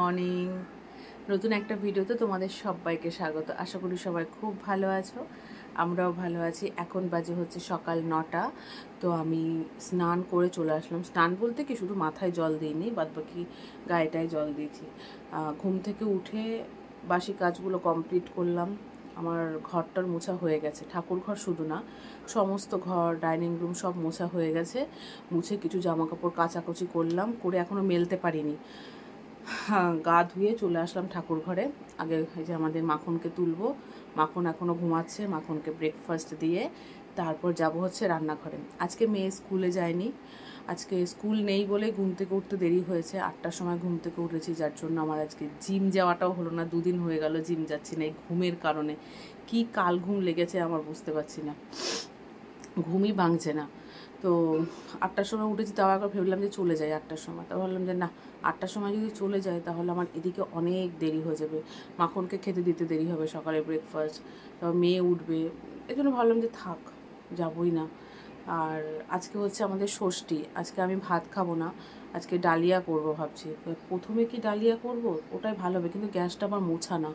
Morning. নতুন একটা ভিডিওতে তোমাদের সবাইকে স্বাগত। আশা করি সবাই খুব ভালো আছো, আমরাও ভালো আছি। এখন বাজে হচ্ছে সকাল 9টা। তো আমি স্নান করে চলে আসলাম। স্নান বলতে কি, শুধু মাথায় জল দিইনি, বাদবাকি গায়েটায় জল দিয়েছি। ঘুম থেকে উঠে বাসি কাজগুলো কমপ্লিট করলাম। আমার ঘরটার মোছা হয়ে গেছে, ঠাকুর ঘর শুধু না, সমস্ত ঘর, ডাইনিং রুম সব মোছা হয়ে গেছে। মুছে কিছু জামা কাপড় কাচাকুচি করলাম, করে এখনও মেলতে পারিনি। গা ধুয়ে চলে আসলাম ঠাকুর ঘরে। আগে এই যে আমাদের মাখনকে তুলবো, মাখন এখনও ঘুমাচ্ছে, মাখনকে ব্রেকফাস্ট দিয়ে তারপর যাব হচ্ছে রান্নাঘরে। আজকে মেয়ে স্কুলে যায়নি, আজকে স্কুল নেই বলে ঘুম থেকে উঠতে দেরি হয়েছে। 8টার সময় ঘুম থেকে উঠেছি, যার জন্য আমার আজকে জিম যাওয়াটাও হলো না। 2 দিন হয়ে গেল জিম যাচ্ছি না, এই ঘুমের কারণে। কি কাল ঘুম লেগেছে আমার বুঝতে পারছি না, ঘুমই ভাঙছে না। তো 8টার সময় উঠেছি, তাও একবার ভেবলাম যে চলে যাই 8টার সময়। তা ভাবলাম যে না, 8টার সময় যদি চলে যায় তাহলে আমার এদিকে অনেক দেরি হয়ে যাবে, মাখনকে খেতে দিতে দেরি হবে, সকালে ব্রেকফাস্ট, তারপর মেয়ে উঠবে। এই জন্য ভাবলাম যে থাক, যাবই না। আর আজকে হচ্ছে আমাদের ষষ্ঠী, আজকে আমি ভাত খাবো না, আজকে ডালিয়া করব ভাবছি। প্রথমে কি ডালিয়া করব, ওটাই ভালো হবে, কিন্তু গ্যাসটা আবার মোছা না।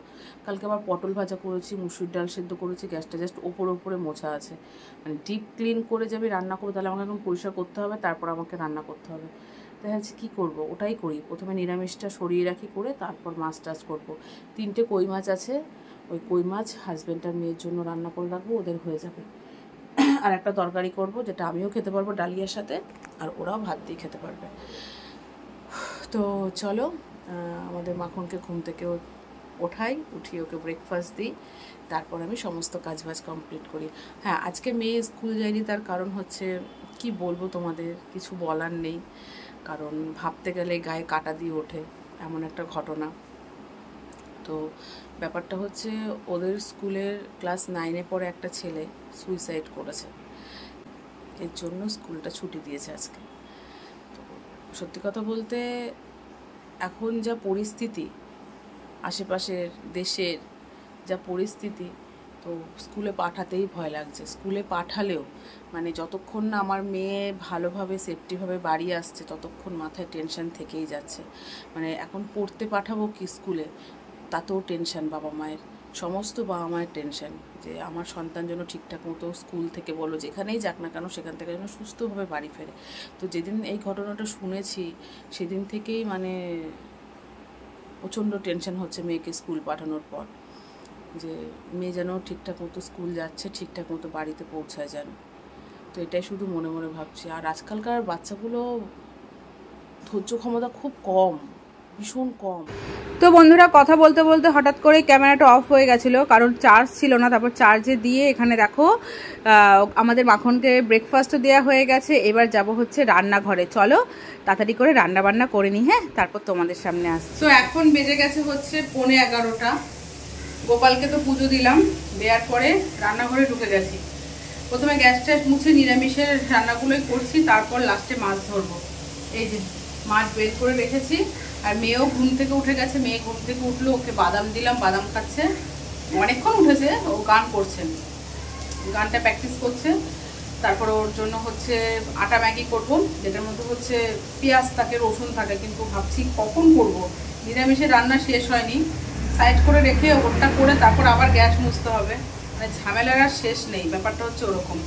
কালকে আবার পটল ভাজা করেছি, মুসুর ডাল সেদ্ধ করেছি, গ্যাসটা জাস্ট ওপরে মোছা আছে। মানে ডিপ ক্লিন করে যাবে রান্না করবো, তাহলে আমাকে এখন পরিষ্কার করতে হবে, তারপর আমাকে রান্না করতে হবে। তাই হচ্ছে কী করবো, ওটাই করি। প্রথমে নিরামিষটা সরিয়ে রাখি, করে তারপর মাছ টাছ করবো। 3টে কই মাছ আছে, ওই কই মাছ হাজব্যান্ড আর মেয়ের জন্য রান্না করে রাখবো, ওদের হয়ে যাবে। আর একটা তরকারি করব, যেটা আমিও খেতে পারবো ডালিয়ার সাথে, আর ওরাও ভাত দিয়ে খেতে পারবে। তো চলো, আমাদের মাখনকে ঘুম থেকে ওঠাই, উঠিয়ে ওকে ব্রেকফাস্ট দিই, তারপর আমি সমস্ত কাজবাজ কমপ্লিট করি। হ্যাঁ, আজকে মেয়ে স্কুল যায়নি, তার কারণ হচ্ছে কি বলবো তোমাদের, কিছু বলার নেই। কারণ ভাবতে গেলে গায়ে কাটা দিয়ে ওঠে, এমন একটা ঘটনা। তো ব্যাপারটা হচ্ছে, ওদের স্কুলের ক্লাস 9-এ পড়ে একটা ছেলে সুইসাইড করেছে, এর জন্য স্কুলটা ছুটি দিয়েছে আজকে। তো সত্যি কথা বলতে, এখন যা পরিস্থিতি, আশেপাশের দেশের যা পরিস্থিতি, তো স্কুলে পাঠাতেই ভয় লাগছে। স্কুলে পাঠালেও মানে যতক্ষণ না আমার মেয়ে ভালোভাবে সেফটিভাবে বাড়ি আসছে, ততক্ষণ মাথায় টেনশন থেকেই যাচ্ছে। মানে এখন পড়তে পাঠাবো কি স্কুলে, তাতেও টেনশন, বাবা মায়ের, সমস্ত বাবা মায়ের টেনশন, যে আমার সন্তান যেন ঠিকঠাক মতো স্কুল থেকে বলো যেখানেই যাক না কেন, সেখান থেকে যেন সুস্থভাবে বাড়ি ফেরে। তো যেদিন এই ঘটনাটা শুনেছি, সেদিন থেকেই মানে প্রচণ্ড টেনশন হচ্ছে মেয়েকে স্কুল পাঠানোর পর, যে মেয়ে যেন ঠিকঠাক মতো স্কুল যাচ্ছে, ঠিকঠাক মতো বাড়িতে পৌঁছায় যেন। তো এটাই শুধু মনে মনে ভাবছি। আর আজকালকার বাচ্চাগুলো ধৈর্য ক্ষমতা খুব কম, ভীষণ কম। তো বন্ধুরা, কথা বলতে বলতে হঠাৎ করে ক্যামেরাটা অফ হয়ে গেছিলো, কারণ চার্জ ছিল না। তারপর চার্জে দিয়ে এখানে দেখো আমাদের মাখনকে ব্রেকফাস্টও দেওয়া হয়ে গেছে। এবার যাব হচ্ছে রান্নাঘরে। চলো তাড়াতাড়ি করে রান্না বান্না করে নিই, হ্যাঁ, তারপর তোমাদের সামনে আসছি। তো এখন বেজে গেছে হচ্ছে 11:15। গোপালকে তো পুজো দিলাম, দেওয়ার পরে রান্নাঘরে ঢুকে গেছি। প্রথমে গ্যাস ট্যাস মুছে নিরামিষের রান্নাগুলোই করছি, তারপর লাস্টে মাছ ধরবো। এই যে মাছ বের করে রেখেছি। আর মেয়েও ঘুম থেকে উঠে গেছে, মেয়ে ঘুম থেকে উঠলো, ওকে বাদাম দিলাম, বাদাম খাচ্ছে। অনেকক্ষণ উঠেছে, ও গান করছে, গানটা প্র্যাকটিস করছে। তারপর ওর জন্য হচ্ছে আটা ম্যাগি করবো, যেটার মধ্যে হচ্ছে পেঁয়াজ থাকে, রসুন থাকে, কিন্তু ভাবছি কখন করব। নিরামিষের রান্না শেষ হয়নি, সাইড করে রেখে ওটা করে তারপর আবার গ্যাস মুছতে হবে। মানে ঝামেলার আর শেষ নেই, ব্যাপারটা হচ্ছে ওরকম।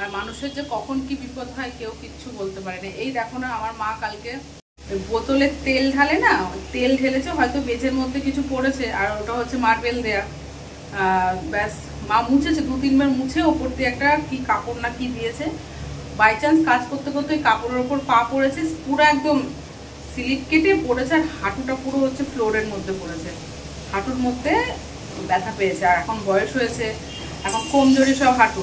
আর মানুষের যে কখন কি বিপদ হয় কেউ কিচ্ছু বলতে পারে না। এই দেখো না, আমার মা কালকে বোতলে তেল ঢালে না, তেল ঢেলেছে, হয়তো বেজের মধ্যে কিছু পড়েছে, আর ওটা হচ্ছে মার্বেল দেয়া। ব্যাস মা মুছেছে, 2-3 বার মুছে ওপর দিয়ে একটা কি কাপড় না কি দিয়েছে। বাই চান্স কাজ করতে করতে ওই কাপড়ের ওপর পা পড়েছে, পুরো একদম স্লিপ কেটে পড়েছে, আর হাঁটুটা পুরো হচ্ছে ফ্লোরের মধ্যে পড়েছে, হাঁটুর মধ্যে ব্যথা পেয়েছে। আর এখন বয়স হয়েছে, এখন কমজোরি সব হাঁটু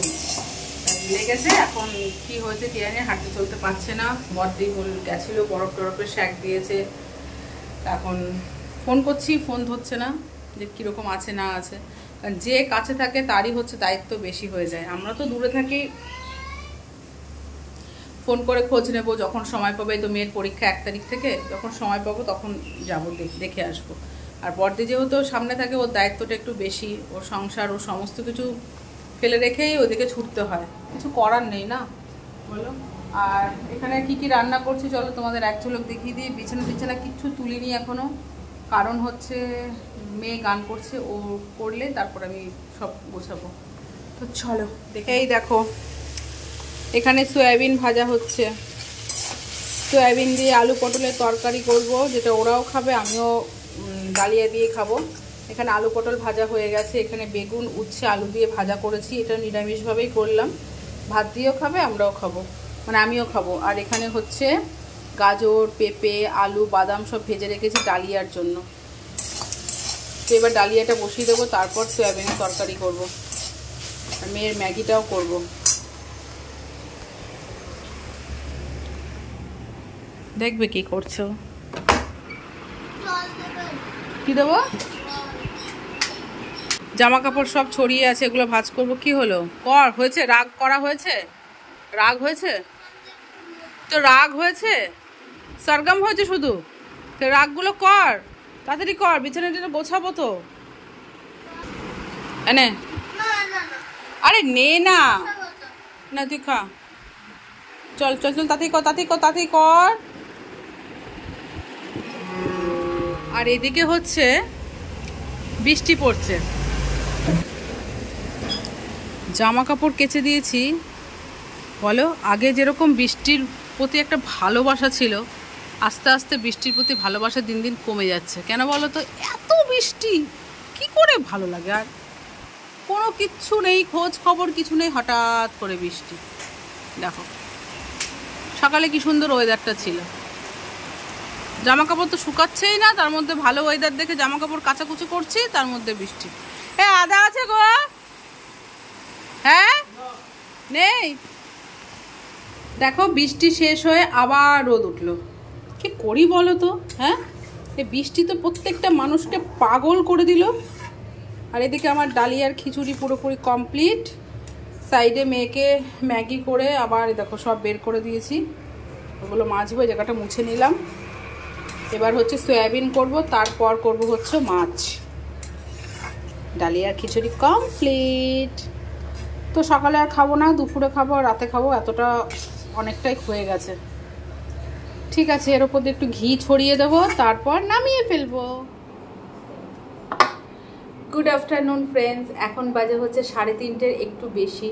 লেগেছে। এখন কি হয়েছে কে জানে, হাঁটতে চলতে পারছে না। বড়দি গেছিল, বরফ টরফের শ্যাক দিয়েছে। এখন ফোন করছি, ফোন ধরছে না, যে কীরকম আছে না আছে। কারণ যে কাছে থাকে তারই হচ্ছে দায়িত্ব বেশি হয়ে যায়। আমরা তো দূরে থাকি, ফোন করে খোঁজ নেব যখন সময় পাবে। তো মেয়ের পরীক্ষা 1 তারিখ থেকে, যখন সময় পাবো তখন যাবো, দেখে আসবো। আর বড়দি যেহেতু সামনে থাকে, ওর দায়িত্বটা একটু বেশি, ওর সংসার, ওর সমস্ত কিছু ফেলে রেখেই ওদিকে ছুটতে হয়, কিছু করার নেই না, বলো। আর এখানে কি কি রান্না করছি চলো তোমাদের এক ঝলক দেখিয়ে দিই। বিছানা টিছানা কিচ্ছু তুলিনি এখনো, কারণ হচ্ছে মেয়ে গান করছে, ও করলে তারপর আমি সব গোছাবো। তো চলো এই দেখো এখানে সয়াবিন ভাজা হচ্ছে, সয়াবিন দিয়ে আলু পটলের তরকারি করব, যেটা ওরাও খাবে আমিও ডালিয়া দিয়ে খাবো। এখানে আলু পটল ভাজা হয়ে গেছে, এখানে বেগুন উচ্ছে আলু দিয়ে ভাজা করেছি, এটা নিরামিষভাবেই করলাম, ভাত দিয়েও খাবে আমরাও খাবো, মানে আমিও খাবো। আর এখানে হচ্ছে গাজর পেঁপে আলু বাদাম সব ভেজে রেখেছি ডালিয়ার জন্য। তো এবার ডালিয়াটা বসিয়ে দেবো, তারপর সয়াবিনের তরকারি করব, আর মেয়ের ম্যাগিটাও করব। দেখবে কি করছো, কি দেবো? জামা কাপড় সব ছড়িয়ে আছে, এগুলো ভাঁজ করবো। কি হলো কর, হয়েছে? রাগ করা হয়েছে? রাগ হয়েছে তো, রাগ হয়েছে, সরগম হয়েছে শুধু, তো রাগগুলো কর, তাড়াতাড়ি কর, বিছানাটা গোছাবো তো। এনে আরে নে না, না তুই খা, চল চল চল, তাড়াতাড়ি কর তাড়াতাড়ি কর তাড়াতাড়ি কর। আর এদিকে হচ্ছে বৃষ্টি পড়ছে, জামা কাপড় কেচে দিয়েছি। বলো, আগে যেরকম বৃষ্টির প্রতি একটা ভালোবাসা ছিল, আস্তে আস্তে বৃষ্টির প্রতি ভালোবাসা দিন দিন কমে যাচ্ছে। কেন বলো তো? এত বৃষ্টি কি করে ভালো লাগে, আর কোনো কিচ্ছু নেই, খোঁজ খবর কিছু নেই, হঠাৎ করে বৃষ্টি। দেখো সকালে কি সুন্দর ওয়েদারটা ছিল, জামা কাপড় তো শুকাচ্ছেই না, তার মধ্যে ভালো ওয়েদার দেখে জামা কাপড় কাচাকুচি করছি, তার মধ্যে বৃষ্টি। আদা আছে গো? হ্যাঁ নেই। দেখো বৃষ্টি শেষ হয়ে আবার রোদ উঠলো, কি করি বলো তো? হ্যাঁ, এই বৃষ্টি তো প্রত্যেকটা মানুষকে পাগল করে দিল। আর এদিকে আমার ডালিয়ার খিচুড়ি পুরোপুরি কমপ্লিট, সাইডে মেয়েকে ম্যাগি করে আবার দেখো সব বের করে দিয়েছি, ওগুলো মাজবো, জায়গাটা মুছে নিলাম। এবার হচ্ছে সয়াবিন করব, তারপর করব হচ্ছে মাছ। ডালিয়ার খিচুড়ি কমপ্লিট। তো সকালে আর খাবো না, দুপুরে খাবো, রাতে খাবো, এতটা অনেকটাই হয়ে গেছে। ঠিক আছে, এর উপর দিয়ে একটু ঘি ছড়িয়ে দেবো, তারপর নামিয়ে ফেলবো। গুড আফটারনুন ফ্রেন্ডস, এখন বাজে হচ্ছে 3:30 একটু বেশি।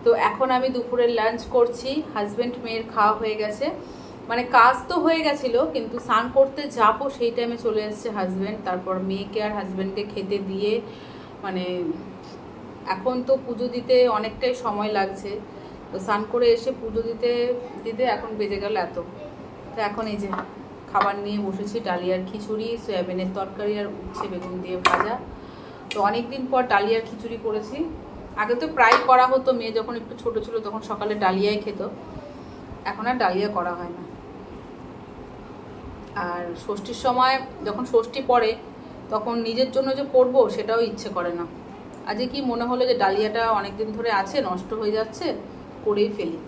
তো এখন আমি দুপুরের লাঞ্চ করছি। হাজব্যান্ড মেয়ের খাওয়া হয়ে গেছে, মানে কাজ তো হয়ে গেছিলো, কিন্তু স্নান করতে যাবো সেই টাইমে চলে এসছে হাজব্যান্ড। তারপর মেয়েকে আর হাজব্যান্ডকে খেতে দিয়ে, মানে এখন তো পুজো দিতে অনেকটাই সময় লাগছে, তো স্নান করে এসে পুজো দিতে দিতে এখন বেজে গেল এত। তো এখন এই যে খাবার নিয়ে বসেছি, ডালিয়ার খিচুড়ি, সয়াবিনের তরকারি আর উচ্ছে বেগুন দিয়ে ভাজা। তো অনেকদিন পর ডালিয়ার খিচুড়ি করেছি, আগে তো প্রায় করা হতো, মেয়ে যখন একটু ছোট ছিল তখন সকালে ডালিয়াই খেত, এখন আর ডালিয়া করা হয় না। আর ষষ্ঠীর সময় যখন ষষ্ঠী পড়ে তখন নিজের জন্য যে করব সেটাও ইচ্ছে করে না। আজকে কি মনে হলো যে ডালিয়াটা অনেকদিন ধরে আছে, নষ্ট হয়ে যাচ্ছে, করেই ফেলি।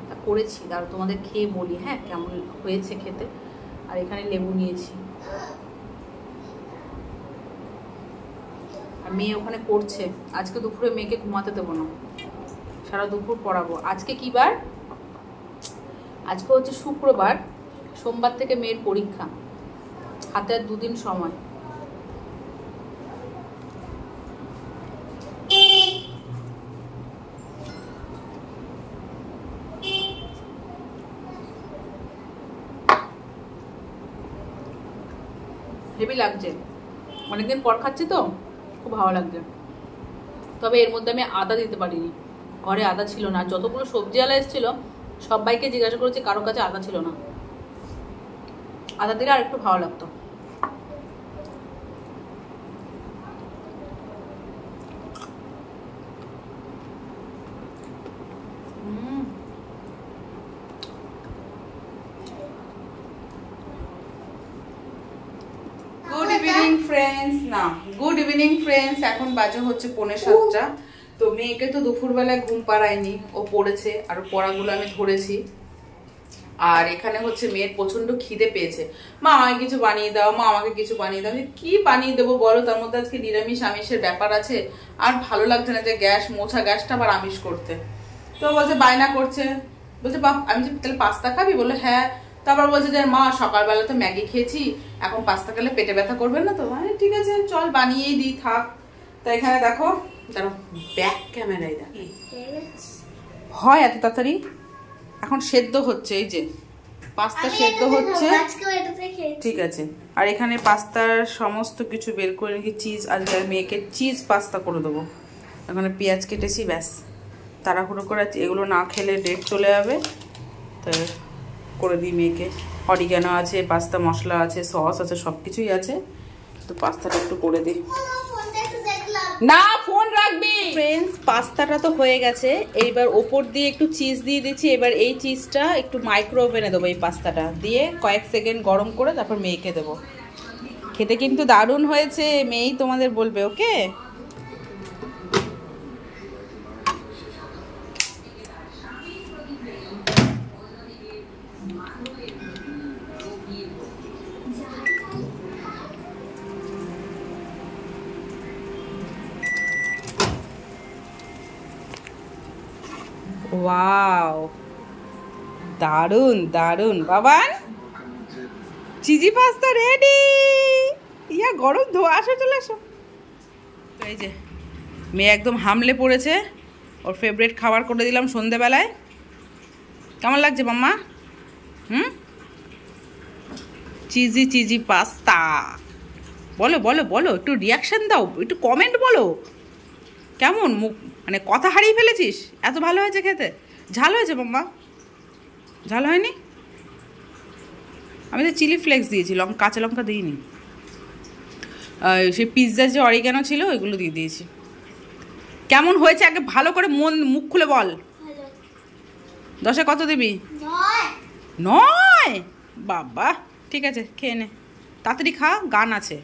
তা করেছি, আর তোমাদের খেয়ে বলি হ্যাঁ কেমন হয়েছে খেতে। আর এখানে লেবু নিয়েছি, আর মেয়ে ওখানে পড়ছে। আজকে দুপুরে মেয়েকে ঘুমাতে দেবো না, সারা দুপুর পড়াবো। আজকে কি বার? আজকে হচ্ছে শুক্রবার, সোমবার থেকে মেয়ের পরীক্ষা, হাতে আর 2 দিন সময়। হেভি লাগছে, অনেকদিন পর খাচ্ছি তো খুব ভালো লাগছে। তবে এর মধ্যে আমি আদা দিতে পারিনি, ঘরে আদা ছিল না। যতগুলো সবজিওয়ালা এসেছিল সবাইকে জিজ্ঞাসা করেছি, কারো কাছে আদা ছিল না, আদা দিলে আর একটু ভালো লাগতো। গুড ইভিনিং ফ্রেন্ডস, না গুড ইভিনিং ফ্রেন্ডস, এখন বাজে হচ্ছে 6:45। তো মেয়েকে তো দুপুরবেলায় ঘুম পাড়ায়নি, ও পড়েছে, আর পড়াগুলো আমি ধরেছি। আর এখানে হচ্ছে মেয়ের প্রচন্ড খিদে পেয়েছে, মা আমাকে কিছু বানিয়ে দাও, মা আমাকে কিছু বানিয়ে দাও। কি বানিয়ে দেবো বলো, তার মধ্যে আজকে নিরামিষ আমিষের ব্যাপার আছে, আর ভালো লাগছে না যে গ্যাস মোছা গ্যাসটা আবার আমিষ করতে। তো বলছে বায়না করছে, বলছে বাপ আমি যে তাহলে পাস্তা খাবি? বলে হ্যাঁ। তারপর বলছে যে মা সকালবেলা তো ম্যাগি খেয়েছি, এখন পাস্তা খেলে পেটে ব্যথা করবে না তো? হ্যাঁ ঠিক আছে চল বানিয়েই দিই থাক। তো এখানে দেখো, দাঁড়ো ব্যাক ক্যামেরায় দেখি হয় এত তাড়াতাড়ি। এখন সেদ্ধ হচ্ছে, এই যে পাস্তা সেদ্ধ হচ্ছে, ঠিক আছে। আর এখানে পাস্তার সমস্ত কিছু বের করে রেখে চিজ, আজকে মেয়েকে চিজ পাস্তা করে দেবো। এখানে পেঁয়াজ কেটেছি, ব্যাস তাড়াহুড়ো করে, এগুলো না খেলে ডেট চলে যাবে, তো করে দিই মেয়েকে। অরিগ্যানো আছে, পাস্তা মশলা আছে, সস আছে, সব কিছুই আছে, তো পাস্তাটা একটু করে দিই। না ফোন রাখবি। ফ্রেন্ডস পাস্তাটা তো হয়ে গেছে, এইবার ওপর দিয়ে একটু চিজ দিয়ে দিচ্ছি। এবার এই চিজটা একটু মাইক্রো ওভেনে দেবো, এই পাস্তাটা দিয়ে কয়েক সেকেন্ড গরম করে তারপর মেয়েকে দেবো। খেতে কিন্তু দারুণ হয়েছে, মেয়েই তোমাদের বলবে। ওকে ওয়াও দারুন দারুন বাবান, চিজি পাস্তা রেডি। ইয়া গরম ধোয়া, আসো চলে আসো। এই যে মেয়ে একদম হামলে পড়েছে, ওর ফেভারিট খাবার করে দিলাম সন্ধেবেলায়। কেমন লাগছে মাম্মা? Cheesy cheesy pasta. বলো বলো বলো, একটু রিয়াকশন দাও, একটু কমেন্ট বলো। কেমন মুখ, মানে কথা হারিয়ে ফেলেছিস? এত ভালো হয়েছে খেতে? ঝাল হয়েছে মাম্মা? ঝাল হয়নি? আমি তো চিলি ফ্লেক্স দিয়েছি, কাঁচা লঙ্কা দিইনি। সেই পিৎজার যে অরিগ্যানো ছিল ওইগুলো দিয়ে দিয়েছি। কেমন হয়েছে আগে ভালো করে মুখ খুলে বল। 10-এ কত দিবি? 9। বাবা ঠিক আছে, খেয়ে নে, তাড়াতাড়ি খা, গান আছে।